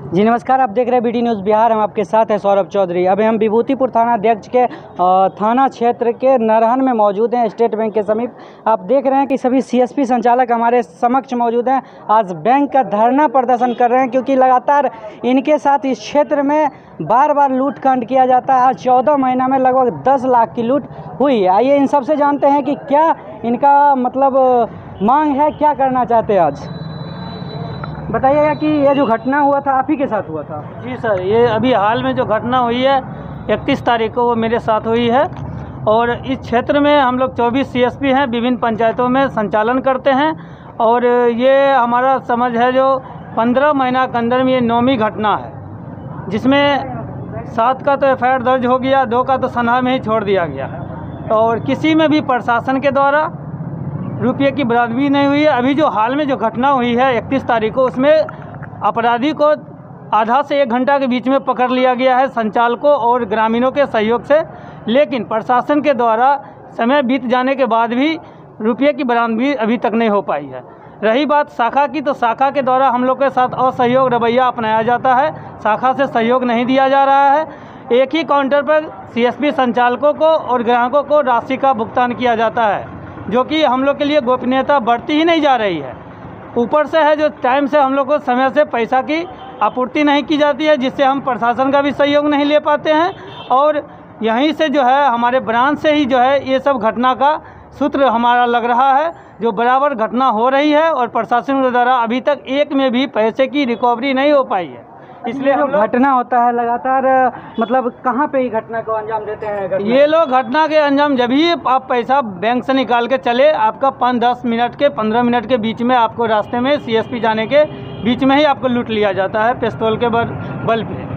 जी नमस्कार, आप देख रहे हैं बीडी न्यूज़ बिहार। हम आपके साथ हैं सौरभ चौधरी। अभी हम विभूतिपुर थाना अध्यक्ष के थाना क्षेत्र के नरहन में मौजूद हैं, स्टेट बैंक के समीप। आप देख रहे हैं कि सभी सीएसपी संचालक हमारे समक्ष मौजूद हैं। आज बैंक का धरना प्रदर्शन कर रहे हैं क्योंकि लगातार इनके साथ इस क्षेत्र में बार बार लूटकांड किया जाता है। आज 14 महीना में लगभग 10 लाख की लूट हुई। आइए इन सबसे जानते हैं कि क्या इनका मांग है, क्या करना चाहते हैं। आज बताइएगा कि ये जो घटना हुआ था आप ही के साथ हुआ था? जी सर, ये अभी हाल में जो घटना हुई है 31 तारीख को वो मेरे साथ हुई है। और इस क्षेत्र में हम लोग 24 सीएसपी हैं, विभिन्न पंचायतों में संचालन करते हैं। और ये हमारा समझ है जो 15 महीना के अंदर में ये 9वीं घटना है, जिसमें 7 का तो एफआईआर दर्ज हो गया, 2 का तो सनहा में ही छोड़ दिया गया। और किसी में भी प्रशासन के द्वारा रुपये की बराबरी नहीं हुई है। अभी जो हाल में जो घटना हुई है 31 तारीख को, उसमें अपराधी को आधा से 1 घंटा के बीच में पकड़ लिया गया है संचालकों और ग्रामीणों के सहयोग से। लेकिन प्रशासन के द्वारा समय बीत जाने के बाद भी रुपये की बरामदगी अभी तक नहीं हो पाई है। रही बात शाखा की, तो शाखा के द्वारा हम लोग के साथ असहयोग रवैया अपनाया जाता है। शाखा से सहयोग नहीं दिया जा रहा है। एक ही काउंटर पर सीएसपी संचालकों को और ग्राहकों को राशि का भुगतान किया जाता है, जो कि हम लोग के लिए गोपनीयता बढ़ती ही नहीं जा रही है। ऊपर से है जो टाइम से हम लोग को समय से पैसा की आपूर्ति नहीं की जाती है, जिससे हम प्रशासन का भी सहयोग नहीं ले पाते हैं। और यहीं से जो है हमारे ब्रांच से ही जो है ये सब घटना का सूत्र हमारा लग रहा है, जो बराबर घटना हो रही है और प्रशासन के द्वारा अभी तक एक में भी पैसे की रिकवरी नहीं हो पाई है। इसलिए जो घटना होता है लगातार, कहाँ पे ही घटना को अंजाम देते हैं? ये लोग घटना के अंजाम जब ही आप पैसा बैंक से निकाल के चले, आपका 5-10 मिनट के 15 मिनट के बीच में आपको रास्ते में सीएसपी जाने के बीच में ही आपको लूट लिया जाता है पिस्तौल के बल पे।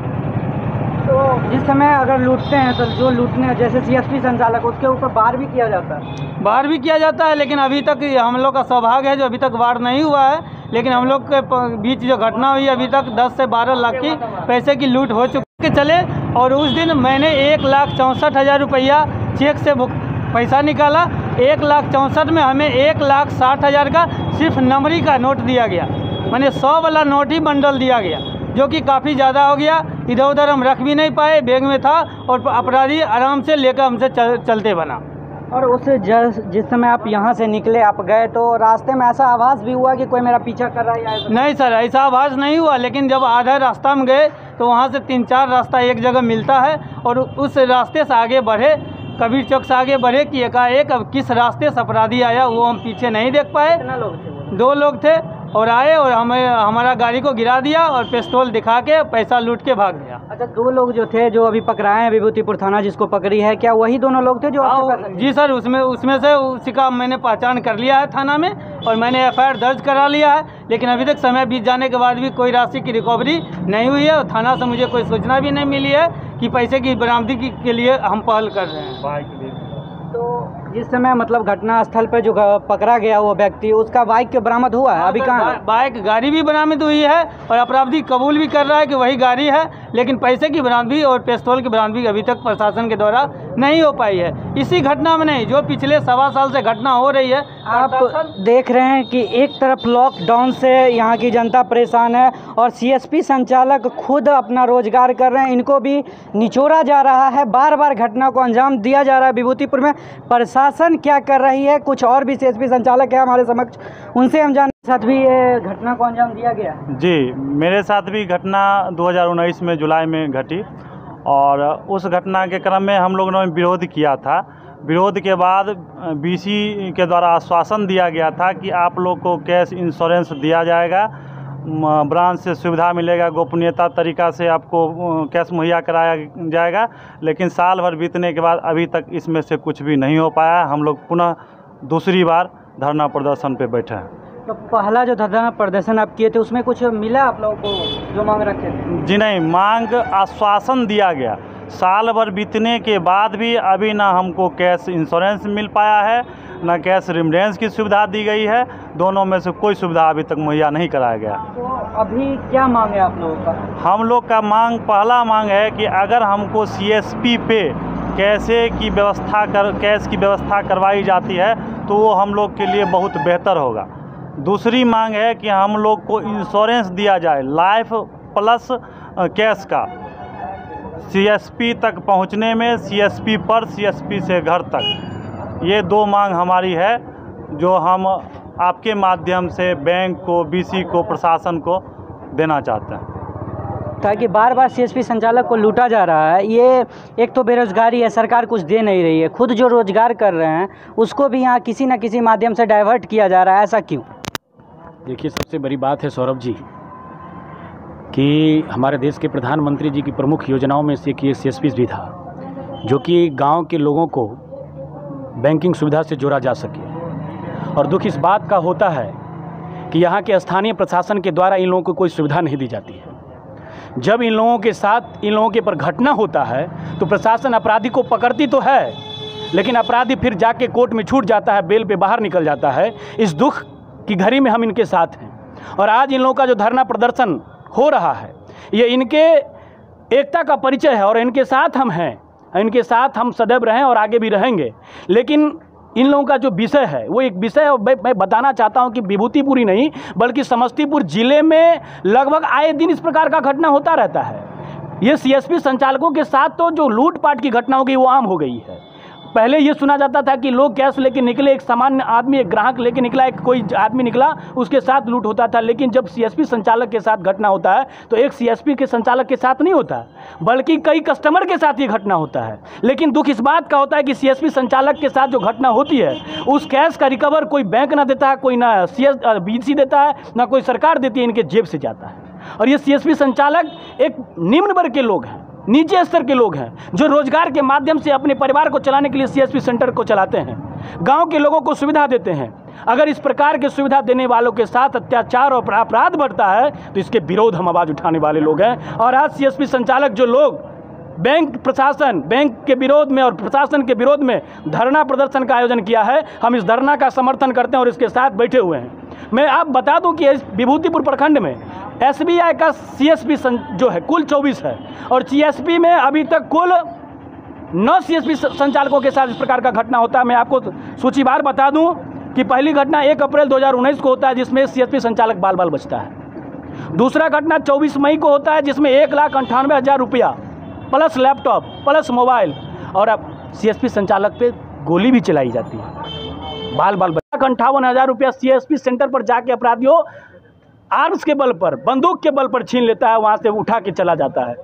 तो जिस समय अगर लूटते हैं तो जो लूटने जैसे सीएसपी संचालक, उसके ऊपर वार भी किया जाता है? वार भी किया जाता है, लेकिन अभी तक हम लोग का सौभाग्य है जो अभी तक वार नहीं हुआ है। लेकिन हम लोग के बीच जो घटना हुई अभी तक 10 से 12 लाख की पैसे की लूट हो चुके चले। और उस दिन मैंने 1,64,000 रुपया चेक से पैसा निकाला। 1,64,000 में हमें 1,60,000 का सिर्फ नंबरी का नोट दिया गया, मैंने 100 वाला नोट ही बंडल दिया गया, जो कि काफ़ी ज़्यादा हो गया। इधर उधर हम रख भी नहीं पाए, बैग में था और अपराधी आराम से लेकर हमसे चलते बना। और उस जिस समय आप यहाँ से निकले, आप गए, तो रास्ते में ऐसा आभास भी हुआ कि कोई मेरा पीछा कर रहा है? नहीं सर, ऐसा आभास नहीं हुआ। लेकिन जब आधा रास्ता में गए तो वहाँ से 3-4 रास्ता एक जगह मिलता है, और उस रास्ते से आगे बढ़े, कबीर चौक से आगे बढ़े कि एकाएक अब किस रास्ते से अपराधी आया वो हम पीछे नहीं देख पाए। कितना लोग थे? 2 लोग थे और आए और हमारा गाड़ी को गिरा दिया और पिस्तौल दिखा के पैसा लूट के भाग गया। अच्छा, 2 लोग जो थे जो अभी पकड़ाए हैं विभूतिपुर थाना जिसको पकड़ी है, क्या वही दोनों लोग थे जो? जी सर, उसमें से उसी का मैंने पहचान कर लिया है थाना में, और मैंने एफआईआर दर्ज करा लिया है। लेकिन अभी तक समय बीत जाने के बाद भी कोई राशि की रिकवरी नहीं हुई है, और थाना से मुझे कोई सूचना भी नहीं मिली है कि पैसे की बरामदगी के लिए हम पहल कर रहे हैं। तो जिस समय घटना स्थल पर जो पकड़ा गया वो व्यक्ति, उसका बाइक बरामद हुआ है? अभी कहाँ? बाइक गाड़ी भी बरामद हुई है और अपराधी कबूल भी कर रहा है कि वही गाड़ी है। लेकिन पैसे की बरामदगी और पिस्तौल की बरामदगी अभी तक प्रशासन के द्वारा नहीं हो पाई है। इसी घटना में नहीं, जो पिछले 1.25 साल से घटना हो रही है। आप देख रहे हैं कि एक तरफ लॉकडाउन से यहाँ की जनता परेशान है और सीएसपी संचालक खुद अपना रोजगार कर रहे हैं, इनको भी निचोड़ा जा रहा है, बार बार घटना को अंजाम दिया जा रहा है। विभूतिपुर में प्रशासन क्या कर रही है? कुछ और भी सीएसपी संचालक है हमारे समक्ष, उनसे हम जानने के साथ भी ये घटना को अंजाम दिया गया। जी, मेरे साथ भी घटना 2019 में जुलाई में घटी, और उस घटना के क्रम में हम लोगों ने विरोध किया था। विरोध के बाद बीसी के द्वारा आश्वासन दिया गया था कि आप लोग को कैश इंश्योरेंस दिया जाएगा, ब्रांच से सुविधा मिलेगा, गोपनीयता तरीका से आपको कैश मुहैया कराया जाएगा। लेकिन साल भर बीतने के बाद अभी तक इसमें से कुछ भी नहीं हो पाया। हम लोग पुनः दूसरी बार धरना प्रदर्शन पे बैठे हैं। तो पहला जो धरना प्रदर्शन आप किए थे उसमें कुछ मिला आप लोगों को जो मांग रखे थे? जी नहीं, मांग आश्वासन दिया गया। साल भर बीतने के बाद भी अभी ना हमको कैश इंश्योरेंस मिल पाया है, ना कैश रेमिटेंस की सुविधा दी गई है। दोनों में से कोई सुविधा अभी तक मुहैया नहीं कराया गया। तो अभी क्या मांग है आप लोगों का? हम लोग का पहला मांग है कि अगर हमको सीएसपी पे कैश की व्यवस्था करवाई जाती है तो वो हम लोग के लिए बहुत बेहतर होगा। दूसरी मांग है कि हम लोग को इंश्योरेंस दिया जाए, लाइफ प्लस कैश का सीएसपी तक पहुंचने में, सीएसपी पर, सीएसपी से घर तक, ये 2 मांग हमारी है जो हम आपके माध्यम से बैंक को, बीसी को, प्रशासन को देना चाहते हैं। ताकि बार बार सीएसपी संचालक को लूटा जा रहा है। ये एक तो बेरोजगारी है, सरकार कुछ दे नहीं रही है, खुद जो रोजगार कर रहे हैं उसको भी यहाँ किसी न किसी माध्यम से डाइवर्ट किया जा रहा है, ऐसा क्यों? देखिए, सबसे बड़ी बात है सौरभ जी कि हमारे देश के प्रधानमंत्री जी की प्रमुख योजनाओं में से एक ये सीएसपी भी था, जो कि गांव के लोगों को बैंकिंग सुविधा से जोड़ा जा सके। और दुख इस बात का होता है कि यहाँ के स्थानीय प्रशासन के द्वारा इन लोगों को कोई सुविधा नहीं दी जाती है। जब इन लोगों के साथ, इन लोगों के ऊपर घटना होता है तो प्रशासन अपराधी को पकड़ती तो है, लेकिन अपराधी फिर जाके कोर्ट में छूट जाता है, बेल पे बाहर निकल जाता है। इस दुख की घड़ी में हम इनके साथ हैं। और आज इन लोगों का जो धरना प्रदर्शन हो रहा है, ये इनके एकता का परिचय है और इनके साथ हम हैं, इनके साथ हम सदैव रहें और आगे भी रहेंगे। लेकिन इन लोगों का जो विषय है वो एक विषय, और मैं बताना चाहता हूं कि विभूतिपुर ही नहीं बल्कि समस्तीपुर जिले में लगभग आए दिन इस प्रकार का घटना होता रहता है। ये सीएसपी संचालकों के साथ तो जो लूटपाट की घटना हो गई वो आम हो गई है। पहले ये सुना जाता था कि लोग कैश लेके निकले, एक सामान्य आदमी, एक ग्राहक लेके निकला, एक कोई आदमी निकला, उसके साथ लूट होता था। लेकिन जब सीएसपी संचालक के साथ घटना होता है तो एक सीएसपी के संचालक के साथ नहीं होता, बल्कि कई कस्टमर के साथ ये घटना होता है। लेकिन दुख इस बात का होता है कि सीएसपी संचालक के साथ जो घटना होती है उस कैश का रिकवर कोई बैंक ना देता है, कोई ना बीसी देता है, ना कोई सरकार देती है, इनके जेब से जाता है। और ये सीएसपी संचालक एक निम्न वर्ग के लोग हैं, नीचे स्तर के लोग हैं, जो रोजगार के माध्यम से अपने परिवार को चलाने के लिए सीएसपी सेंटर को चलाते हैं, गांव के लोगों को सुविधा देते हैं। अगर इस प्रकार के सुविधा देने वालों के साथ अत्याचार और अपराध बढ़ता है तो इसके विरोध हम आवाज़ उठाने वाले लोग हैं। और आज सीएसपी संचालक जो लोग बैंक प्रशासन, बैंक के विरोध में और प्रशासन के विरोध में धरना प्रदर्शन का आयोजन किया है, हम इस धरना का समर्थन करते हैं और इसके साथ बैठे हुए हैं। मैं आप बता दूं कि विभूतिपुर प्रखंड में एसबीआई का सीएसपी जो है कुल 24 है और सीएसपी में अभी तक कुल 9 सीएसपी संचालकों के साथ इस प्रकार का घटना होता है। मैं आपको सूचीवार बता दूं कि पहली घटना 1 अप्रैल 2019 को होता है जिसमें सीएसपी संचालक बाल बाल बचता है। दूसरा घटना 24 मई को होता है जिसमें 1,98,000 रुपया प्लस लैपटॉप प्लस मोबाइल, और अब सीएसपी संचालक पे गोली भी चलाई जाती है। बाल बाल 58,000 रुपया सीएसपी सेंटर पर जाके अपराधियों आर्म्स के बल पर, बंदूक के बल पर छीन लेता है, वहाँ से उठा के चला जाता है।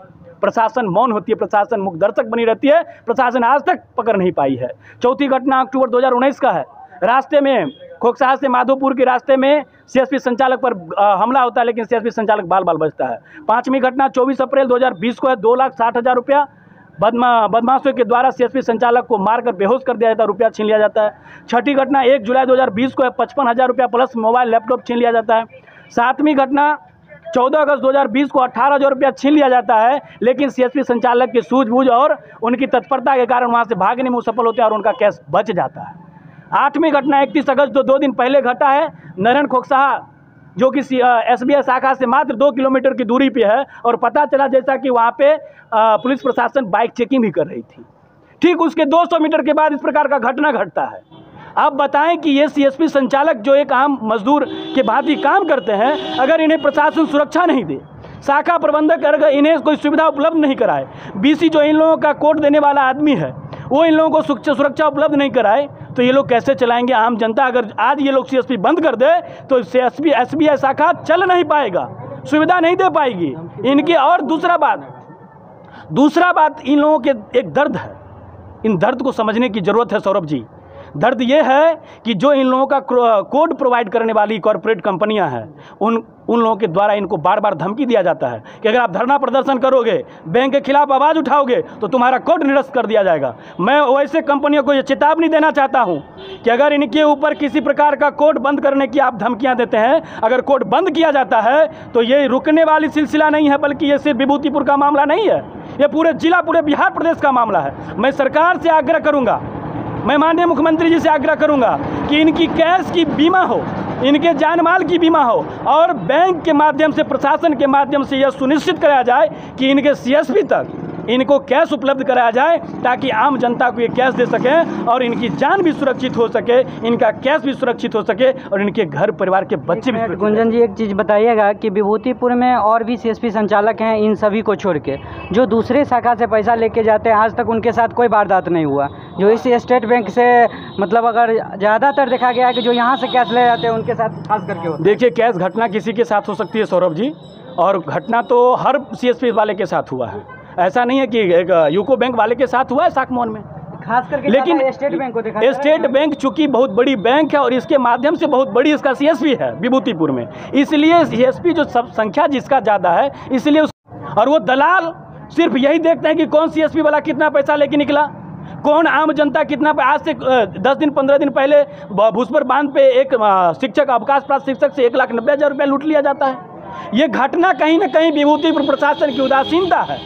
प्रशासन मौन होती है, प्रशासन मुख दर्शक बनी रहती है, प्रशासन आज तक पकड़ नहीं पाई है। चौथी घटना अक्टूबर 2019 का है, रास्ते में खोकसाहा से माधोपुर के रास्ते में सीएसपी संचालक पर हमला होता है, लेकिन सीएसपी संचालक बाल बाल बचता है। पांचवी घटना 24 अप्रैल 2020 को है, 2,60,000 रुपया बदमाशों के द्वारा सीएसपी संचालक को मारकर बेहोश कर दिया जाता है, रुपया छीन लिया जाता है। छठी घटना 1 जुलाई 2020 को है, 55,000 रुपया प्लस मोबाइल लैपटॉप छीन लिया जाता है। सातवीं घटना 14 अगस्त 2020 को 18,000 रुपया छीन लिया जाता है, लेकिन सीएसपी संचालक की सूझबूझ और उनकी तत्परता के कारण वहां से भागने में वो सफल होते हैं और उनका केस बच जाता है। आठवीं घटना 31 अगस्त जो 2 दिन पहले घटा है, नरहन खोकसाहा जो कि एसबीआई शाखा से मात्र 2 किलोमीटर की दूरी पे है, और पता चला जैसा कि वहाँ पे पुलिस प्रशासन बाइक चेकिंग भी कर रही थी। ठीक उसके 200 मीटर के बाद इस प्रकार का घटना घटता है। आप बताएं कि ये सीएसपी संचालक जो एक आम मजदूर के भांति काम करते हैं, अगर इन्हें प्रशासन सुरक्षा नहीं दे, शाखा प्रबंधक अगर इन्हें कोई सुविधा उपलब्ध नहीं कराए, बीसी जो इन लोगों का कोड देने वाला आदमी है वो इन लोगों को सुरक्षा उपलब्ध नहीं कराए, तो ये लोग कैसे चलाएंगे? आम जनता अगर आज ये लोग सीएसपी बंद कर दे तो एसबीआई शाखा चल नहीं पाएगा, सुविधा नहीं दे पाएगी इनकी। और दूसरा बात इन लोगों के एक दर्द है, इन दर्द को समझने की ज़रूरत है सौरभ जी। दर्द ये है कि जो इन लोगों का कोड प्रोवाइड करने वाली कॉरपोरेट कंपनियां हैं, उन लोगों के द्वारा इनको बार बार धमकी दिया जाता है कि अगर आप धरना प्रदर्शन करोगे, बैंक के खिलाफ आवाज़ उठाओगे तो तुम्हारा कोड निरस्त कर दिया जाएगा। मैं वैसे कंपनियों को ये चेतावनी देना चाहता हूं कि अगर इनके ऊपर किसी प्रकार का कोड बंद करने की आप धमकियां देते हैं, अगर कोड बंद किया जाता है तो ये रुकने वाली सिलसिला नहीं है, बल्कि ये सिर्फ विभूतिपुर का मामला नहीं है, ये पूरे जिला, पूरे बिहार प्रदेश का मामला है। मैं सरकार से आग्रह करूँगा, मैं माननीय मुख्यमंत्री जी से आग्रह करूंगा कि इनकी कैश की बीमा हो, इनके जान माल की बीमा हो, और बैंक के माध्यम से, प्रशासन के माध्यम से यह सुनिश्चित कराया जाए कि इनके सीएसपी तक इनको कैश उपलब्ध कराया जाए ताकि आम जनता को ये कैश दे सकें और इनकी जान भी सुरक्षित हो सके, इनका कैश भी सुरक्षित हो सके और इनके घर परिवार के बच्चे भी। गुंजन जी, एक चीज़ बताइएगा कि विभूतिपुर में और भी सीएसपी संचालक हैं, इन सभी को छोड़ के जो दूसरे शाखा से पैसा लेके जाते हैं, आज तक उनके साथ कोई वारदात नहीं हुआ। जो इस स्टेट बैंक से मतलब अगर ज़्यादातर देखा गया है कि जो यहाँ से कैश ले जाते हैं उनके साथ खास करके होता है। देखिए, कैश घटना किसी के साथ हो सकती है सौरभ जी, और घटना तो हर सीएसपी वाले के साथ हुआ है। ऐसा नहीं है कि एक यूको बैंक वाले के साथ हुआ है साकमोहन में, खास करके। लेकिन स्टेट बैंक को देखा, स्टेट बैंक चूंकि बहुत बड़ी बैंक है और इसके माध्यम से बहुत बड़ी इसका सीएसपी है विभूतिपुर में, इसलिए सीएसपी जो सब संख्या जिसका ज़्यादा है इसलिए और वो दलाल सिर्फ यही देखते हैं कि कौन सीएसपी वाला कितना पैसा लेके निकला, कौन आम जनता कितना। आज से 10 दिन 15 दिन पहले भूसपुर बांध पे एक शिक्षक, अवकाश प्राप्त शिक्षक से 1,90,000 रुपया लूट लिया जाता है। ये घटना कहीं ना कहीं विभूतिपुर प्रशासन की उदासीनता है,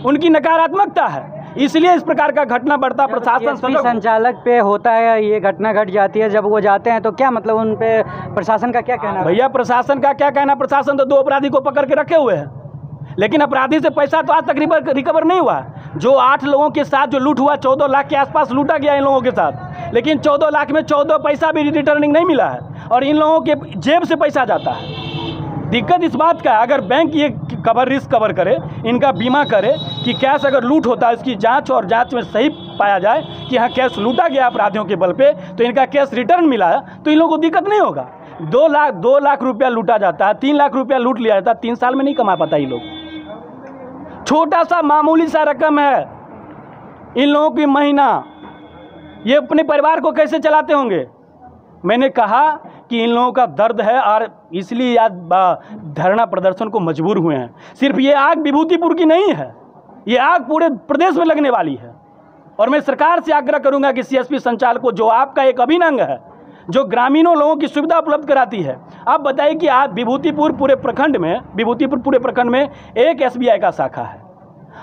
उनकी नकारात्मकता है, इसलिए इस प्रकार का घटना बढ़ता। प्रशासन संचालक पे होता है, ये घटना घट जाती है, जब वो जाते हैं तो क्या मतलब उन पे प्रशासन का क्या कहना है? भैया, प्रशासन का क्या कहना? प्रशासन तो 2 अपराधी को पकड़ के रखे हुए हैं, लेकिन अपराधी से पैसा तो आज तक रिकवर नहीं हुआ। जो 8 लोगों के साथ जो लूट हुआ, 14 लाख के आसपास लूटा गया इन लोगों के साथ, लेकिन 14 लाख में 14 पैसा भी रिटर्निंग नहीं मिला है और इन लोगों के जेब से पैसा जाता है। दिक्कत इस बात का है, अगर बैंक ये रिस्क कवर करे, इनका बीमा करे कि कैश अगर लूट होता है इसकी जांच और जांच में सही पाया जाए कि हाँ कैश लूटा गया अपराधियों के बल पे, तो इनका कैश रिटर्न मिला है तो इन लोगों को दिक्कत नहीं होगा। 2 लाख रुपया लूटा जाता है, 3 लाख रुपया लूट लिया जाता है, 3 साल में नहीं कमा पाता ये लोग। छोटा सा मामूली सा रकम है इन लोगों की महीना, ये अपने परिवार को कैसे चलाते होंगे? मैंने कहा कि इन लोगों का दर्द है और इसलिए आज धरना प्रदर्शन को मजबूर हुए हैं। सिर्फ ये आग विभूतिपुर की नहीं है, ये आग पूरे प्रदेश में लगने वाली है। और मैं सरकार से आग्रह करूंगा कि सीएसपी संचालकों, जो आपका एक अभिन्न अंग है, जो ग्रामीणों लोगों की सुविधा उपलब्ध कराती है, आप बताइए कि आज विभूतिपुर पूरे प्रखंड में एक एसबीआई का शाखा है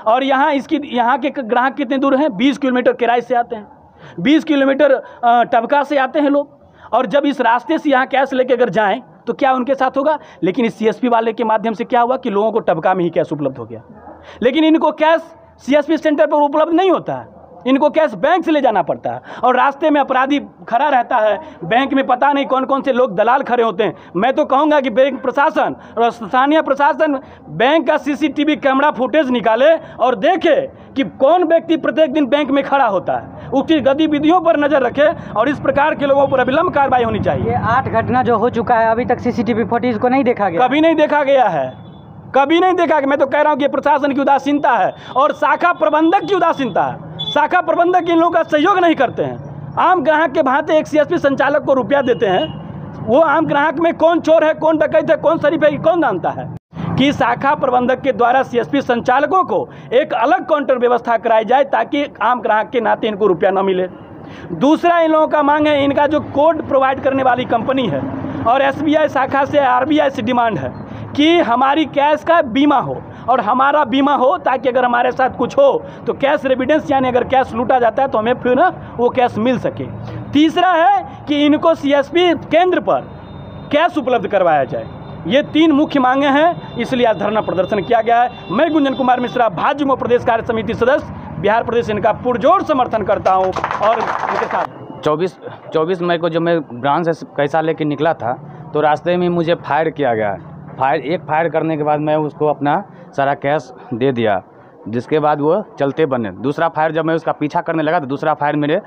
और यहाँ के ग्राहक कितने दूर हैं? 20 किलोमीटर किराए से आते हैं, 20 किलोमीटर टबका से आते हैं लोग, और जब इस रास्ते से यहाँ कैश लेके अगर जाएं तो क्या उनके साथ होगा? लेकिन इस सीएसपी वाले के माध्यम से क्या हुआ कि लोगों को टबका में ही कैश उपलब्ध हो गया, लेकिन इनको कैश सीएसपी सेंटर पर उपलब्ध नहीं होता है, इनको कैश बैंक से ले जाना पड़ता है और रास्ते में अपराधी खड़ा रहता है, बैंक में पता नहीं कौन कौन से लोग दलाल खड़े होते हैं। मैं तो कहूँगा कि बैंक प्रशासन और स्थानीय प्रशासन बैंक का सीसीटीवी कैमरा फुटेज निकाले और देखे कि कौन व्यक्ति प्रत्येक दिन बैंक में खड़ा होता है, उसकी गतिविधियों पर नज़र रखे और इस प्रकार के लोगों पर अविलंब कार्रवाई होनी चाहिए। ये 8 घटना जो हो चुका है, अभी तक सीसीटीवी फुटेज को नहीं देखा गया, कभी नहीं देखा गया है, कभी नहीं देखा। मैं तो कह रहा हूँ कि प्रशासन की उदासीनता है और शाखा प्रबंधक की उदासीनता है। शाखा प्रबंधक इन लोगों का सहयोग नहीं करते हैं। आम ग्राहक के भांति एक सीएसपी संचालक को रुपया देते हैं, वो आम ग्राहक में कौन चोर है, कौन डकैत है, कौन शरीफ है, कौन जानता है? कि शाखा प्रबंधक के द्वारा सीएसपी संचालकों को एक अलग काउंटर व्यवस्था कराई जाए ताकि आम ग्राहक के नाते इनको रुपया न मिले। दूसरा इन लोगों का मांग है, इनका जो कोड प्रोवाइड करने वाली कंपनी है और एसबीआई शाखा से आरबीआई से डिमांड है कि हमारी कैश का बीमा हो और हमारा बीमा हो ताकि अगर हमारे साथ कुछ हो तो कैश रेविडेंस, यानी अगर कैश लूटा जाता है तो हमें फिर ना वो कैश मिल सके। तीसरा है कि इनको सीएसपी केंद्र पर कैश उपलब्ध करवाया जाए। ये 3 मुख्य मांगे हैं, इसलिए आज धरना प्रदर्शन किया गया है। मैं गुंजन कुमार मिश्रा, भाजयुमो प्रदेश कार्य समिति सदस्य, बिहार प्रदेश, इनका पुरजोर समर्थन करता हूँ। और इनके साथ 24 मई को जब मैं ब्रांच से पैसा लेके निकला था तो रास्ते में मुझे फायर किया गया। एक फायर करने के बाद मैं उसको अपना सारा कैश दे दिया, जिसके बाद वो चलते बने। दूसरा फायर जब मैं उसका पीछा करने लगा तो दूसरा फायर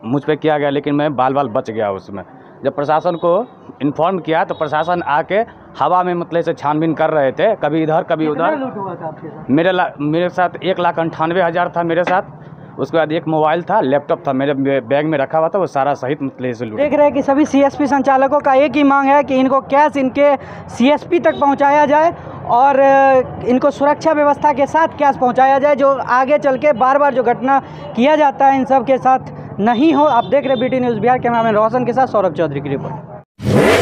मुझ पे किया गया, लेकिन मैं बाल बच गया उसमें। जब प्रशासन को इन्फॉर्म किया तो प्रशासन आके हवा में मतलब से छानबीन कर रहे थे, कभी इधर कभी उधर। मेरे साथ 1,98,000 था मेरे साथ। उसके बाद एक मोबाइल था, लैपटॉप था मेरे बैग में रखा हुआ था, वो सारा सहित मतलब से लूट। देख रहे हैं कि सभी सीएसपी संचालकों का एक ही मांग है कि इनको कैश इनके सीएसपी तक पहुंचाया जाए और इनको सुरक्षा व्यवस्था के साथ कैश पहुंचाया जाए, जो आगे चल के बार जो घटना किया जाता है इन सब के साथ नहीं हो। आप देख रहे BT न्यूज़ बिहार, कैमरामैन रोशन के साथ सौरभ चौधरी की रिपोर्ट।